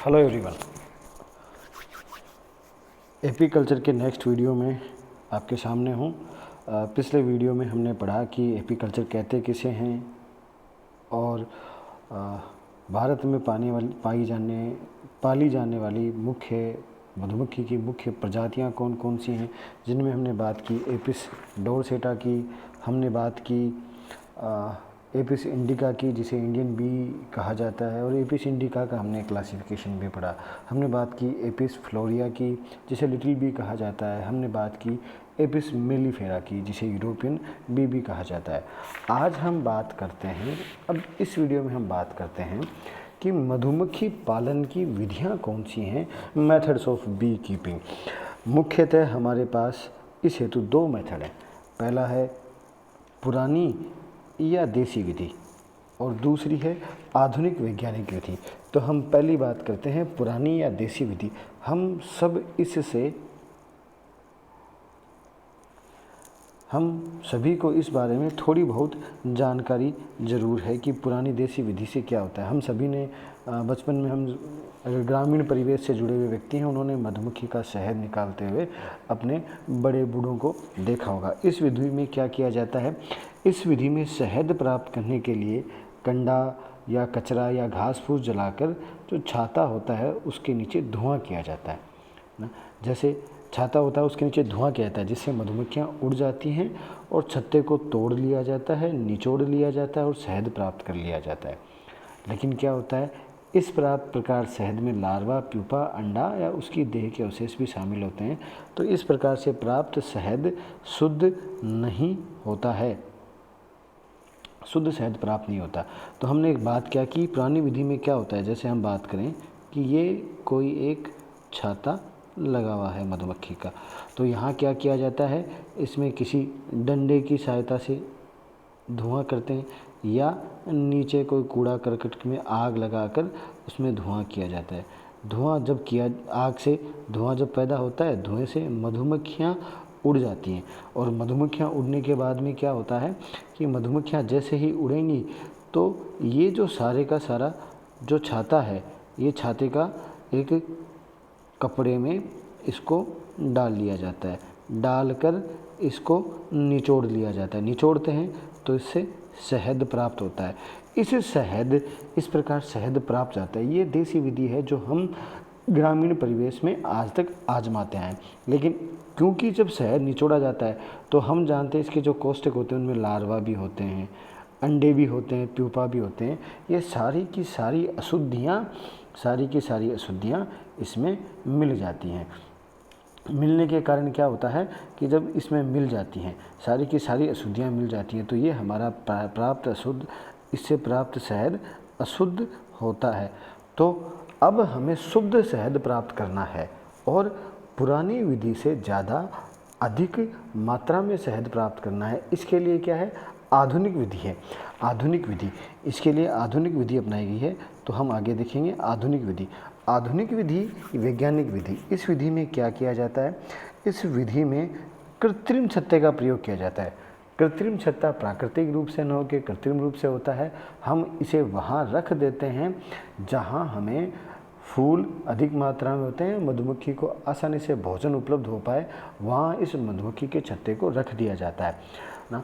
Hello everyone, apiculture के next video में आपके सामने हूँ। पिछले वीडियो में हमने पढ़ा कि एपीकल्चर कहते किसे हैं और भारत में पाली जाने वाली मुख्य मधुमक्खी की मुख्य प्रजातियाँ कौन कौन सी हैं, जिनमें हमने बात की एपिस डोरसेटा की, हमने बात की एपिस इंडिका की जिसे इंडियन बी कहा जाता है, और एपिस इंडिका का हमने क्लासिफिकेशन भी पढ़ा। हमने बात की एपिस फ्लोरिया की जिसे लिटिल बी कहा जाता है। हमने बात की एपिस मेलिफेरा की जिसे यूरोपियन बी भी कहा जाता है। आज हम बात करते हैं, अब इस वीडियो में हम बात करते हैं कि मधुमक्खी पालन की विधियां कौन सी हैं, मेथड्स ऑफ बी कीपिंग। मुख्यतः हमारे पास इस हेतु दो मेथड हैं। पहला है पुरानी या देसी विधि और दूसरी है आधुनिक वैज्ञानिक विधि। तो हम पहली बात करते हैं पुरानी या देसी विधि। हम सभी को इस बारे में थोड़ी बहुत जानकारी ज़रूर है कि पुरानी देसी विधि से क्या होता है। हम सभी ने बचपन में, हम अगर ग्रामीण परिवेश से जुड़े हुए व्यक्ति हैं, उन्होंने मधुमक्खी का शहद निकालते हुए अपने बड़े बूढ़ों को देखा होगा। इस विधि में क्या किया जाता है, इस विधि में शहद प्राप्त करने के लिए कंडा या कचरा या घास फूस जलाकर जो छाता होता है उसके नीचे धुआं किया जाता है ना। जैसे छाता होता है उसके नीचे धुआं किया जाता है जिससे मधुमक्खियाँ उड़ जाती हैं और छत्ते को तोड़ लिया जाता है, निचोड़ लिया जाता है और शहद प्राप्त कर लिया जाता है। लेकिन क्या होता है, इस प्रकार शहद में लार्वा, प्यूपा, अंडा या उसकी देह के अवशेष भी शामिल होते हैं। तो इस प्रकार से प्राप्त शहद शुद्ध नहीं होता है, शुद्ध शहद प्राप्त नहीं होता। तो हमने एक बात क्या की, पुरानी विधि में क्या होता है, जैसे हम बात करें कि ये कोई एक छाता लगा हुआ है मधुमक्खी का, तो यहाँ क्या किया जाता है, इसमें किसी डंडे की सहायता से धुआं करते हैं या नीचे कोई कूड़ा करकट में आग लगाकर उसमें धुआं किया जाता है। आग से धुआं जब पैदा होता है, धुएं से मधुमक्खियाँ उड़ जाती हैं और मधुमक्खियाँ उड़ने के बाद में क्या होता है कि मधुमक्खियाँ जैसे ही उड़ेंगी तो ये जो सारे का सारा जो छाता है, ये छाते का एक कपड़े में इसको डाल लिया जाता है, डालकर इसको निचोड़ लिया जाता है। निचोड़ते हैं तो इससे शहद प्राप्त होता है। इस प्रकार शहद प्राप्त जाता है। ये देसी विधि है जो हम ग्रामीण परिवेश में आज तक आजमाते हैं। लेकिन क्योंकि जब शहद निचोड़ा जाता है तो हम जानते हैं इसके जो कोष्ठक होते हैं उनमें लार्वा भी होते हैं, अंडे भी होते हैं, प्यूपा भी होते हैं। ये सारी की सारी अशुद्धियाँ इसमें मिल जाती हैं। मिलने के कारण क्या होता है कि जब इसमें मिल जाती हैं, सारी की सारी अशुद्धियाँ मिल जाती हैं, तो ये हमारा इससे प्राप्त शहद अशुद्ध होता है। तो अब हमें शुद्ध शहद प्राप्त करना है और पुरानी विधि से ज़्यादा अधिक मात्रा में शहद प्राप्त करना है। इसके लिए क्या है, आधुनिक विधि है। इसके लिए आधुनिक विधि अपनाई गई है। तो हम आगे देखेंगे आधुनिक विधि वैज्ञानिक विधि। इस विधि में क्या किया जाता है, इस विधि में कृत्रिम छत्ते का प्रयोग किया जाता है। कृत्रिम छत्ता प्राकृतिक रूप से न होकर कृत्रिम रूप से होता है। हम इसे वहाँ रख देते हैं जहाँ हमें फूल अधिक मात्रा में होते हैं, मधुमक्खी को आसानी से भोजन उपलब्ध हो पाए, वहाँ इस मधुमक्खी के छत्ते को रख दिया जाता है ना।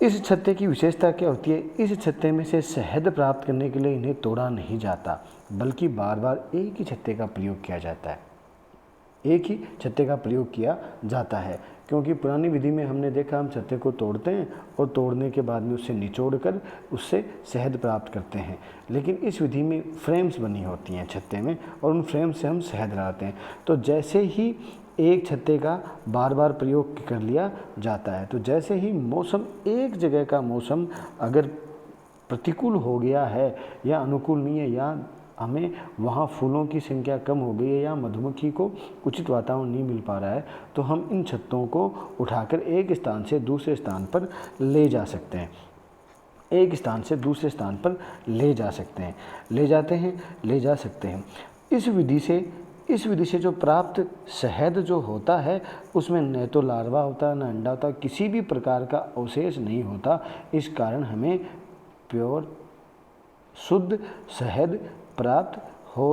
इस छत्ते की विशेषता क्या होती है, इस छत्ते में से शहद प्राप्त करने के लिए इन्हें तोड़ा नहीं जाता, बल्कि बार बार एक ही छत्ते का प्रयोग किया जाता है। क्योंकि पुरानी विधि में हमने देखा, हम छत्ते को तोड़ते हैं और तोड़ने के बाद में उससे निचोड़कर उससे शहद प्राप्त करते हैं। लेकिन इस विधि में फ्रेम्स बनी होती हैं छत्ते में और उन फ्रेम से हम शहद लाते हैं। तो जैसे ही एक छत्ते का बार बार प्रयोग कर लिया जाता है, तो जैसे ही एक जगह का मौसम अगर प्रतिकूल हो गया है या अनुकूल नहीं है, या हमें वहाँ फूलों की संख्या कम हो गई है या मधुमक्खी को उचित वातावरण नहीं मिल पा रहा है, तो हम इन छत्तों को उठाकर एक स्थान से दूसरे स्थान पर ले जा सकते हैं। ले जा सकते हैं। इस विधि से जो प्राप्त शहद जो होता है उसमें न तो लार्वा होता है, न अंडा होता, किसी भी प्रकार का अवशेष नहीं होता। इस कारण हमें प्योर शुद्ध शहद प्राप्त हो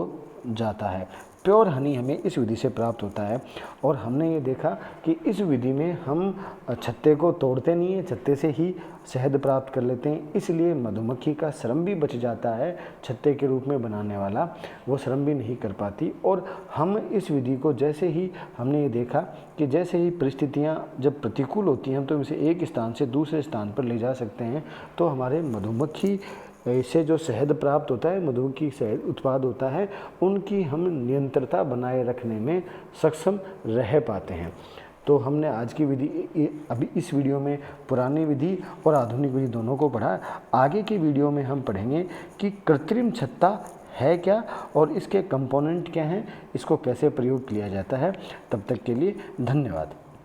जाता है। प्योर हनी हमें इस विधि से प्राप्त होता है और हमने ये देखा कि इस विधि में हम छत्ते को तोड़ते नहीं हैं, छत्ते से ही शहद प्राप्त कर लेते हैं, इसलिए मधुमक्खी का श्रम भी बच जाता है। छत्ते के रूप में बनाने वाला वो श्रम भी नहीं कर पाती। और हम इस विधि को जैसे ही हमने ये देखा कि जैसे ही परिस्थितियाँ जब प्रतिकूल होती हैं तो इसे एक स्थान से दूसरे स्थान पर ले जा सकते हैं। तो हमारे मधुमक्खी इससे जो शहद प्राप्त होता है, मधुमक्खी शहद उत्पाद होता है, उनकी हम निरंतरता बनाए रखने में सक्षम रह पाते हैं। तो हमने आज की विधि अभी इस वीडियो में पुरानी विधि और आधुनिक विधि दोनों को पढ़ा। आगे की वीडियो में हम पढ़ेंगे कि कृत्रिम छत्ता है क्या और इसके कंपोनेंट क्या हैं, इसको कैसे प्रयोग किया जाता है। तब तक के लिए धन्यवाद।